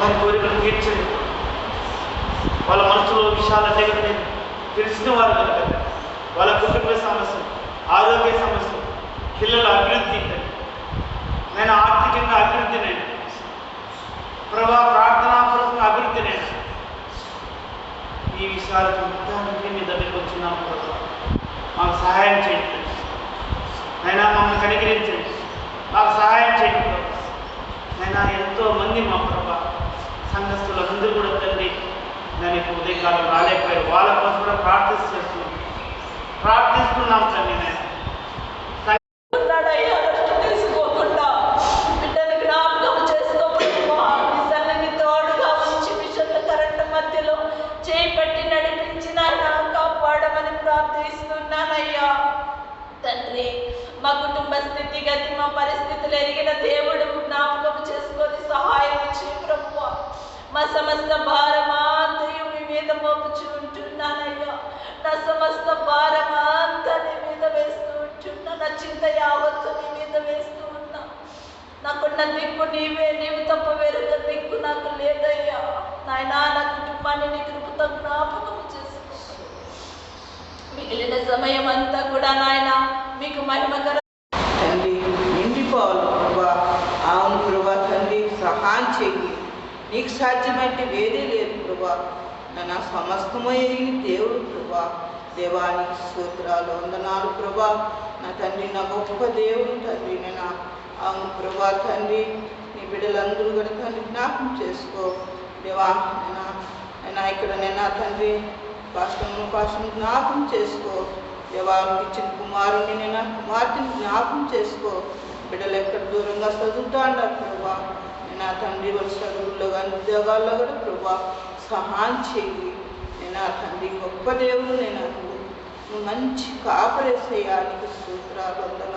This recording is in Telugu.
వారి కోరికలు తీర్చండి. వాళ్ళ మనసులో విషయాలంటే కనుక నేను తెలిసిన వారు కనుక వాళ్ళ కుటుంబ సమస్యలు, ఆరోగ్య సమస్యలు, పిల్లల అభివృద్ధి, నేను ఆర్థికంగా అభివృద్ధి, నేను ప్రభా ప్రార్థనాపూర్వకంగా అభివృద్ధి, నేను ఈ విషయాలకు మొత్తానికి మీ దగ్గరికి వచ్చినాము ప్రభా. మాకు సహాయం చేయండి అయినా, మమ్మల్ని కనికరించండి, మాకు సహాయం చేయండి ప్రభా. అయినా ఎంతోమంది మా ప్రభా సంఘస్థులందరూ కూడా తండ్రి నేను ఇప్పుడు ఉదయకాలం రాలేకపోయారు. వాళ్ళ కోసం కూడా ప్రార్థిస్తున్నాం తండ్రి. నేను చేపట్టి నడిపించిన కాపాడమని ప్రార్థిస్తున్నానయ్యా తండ్రి. మా కుటుంబ స్థితిగతి, మా పరిస్థితులు ఎరిగిన దేవుడు జ్ఞాపకం చేసుకొని సహాయం ఇచ్చి ప్రభువా, మా సమస్త భారమంతయు మీ మీద మోపుచు ఉంటున్నానయ్యా. నా సమస్త భారమంతా నీ మీద వేస్తూ ఉంటున్నా, నా చింత యావత్తు నీ మీద వేస్తూ ఉన్నా. నాకున్న దిక్కు నీవే, నీవు తప్ప వేరొక దిక్కు నాకు లేదయ్యా నాయనా. నా కుటుంబాన్ని నీ కృపతో జ్ఞాపకం చేసుకో. మిగిలిన సమయం అంతా కూడా నాయన మీకు మహిమకర తండ్రి నిండిపోవాలి ప్రభా. అవును ప్రభా తండ్రి, సహాయం చెయ్యి. నీకు సాధ్యమంటే వేరే లేదు ప్రభా. నా సమస్తమై దేవుడు ప్రభా. దేవానికి స్తోత్రాలు, వందనాలు ప్రభా. నా తండ్రి, నా గొప్ప దేవుడు తండ్రి. నేను అవును ప్రభా తండ్రి, నీ బిడ్డలందరూ కూడా తండ్రి జ్ఞాపకం చేసుకో దేవా. నేను ఇక్కడ నేను తండ్రి పాస్టర్ను జ్ఞాపకం చేసుకో దేవా. ఇచ్చిన కుమారుని నేను కుమార్తెని జ్ఞాపకం చేసుకో. బిడ్డలు ఎక్కడ దూరంగా చదువుతా అన్నారు ప్రభా. నేను తండ్రి వాళ్ళ చదువుల్లో కానీ ఉద్యోగాల్లో కూడా ప్రభా సహాయం చెయ్యి. నేను తండ్రి గొప్ప దేవుడు. నేను నువ్వు మంచి కాపరేసేయానికి సూత్రాలు వందనాలు.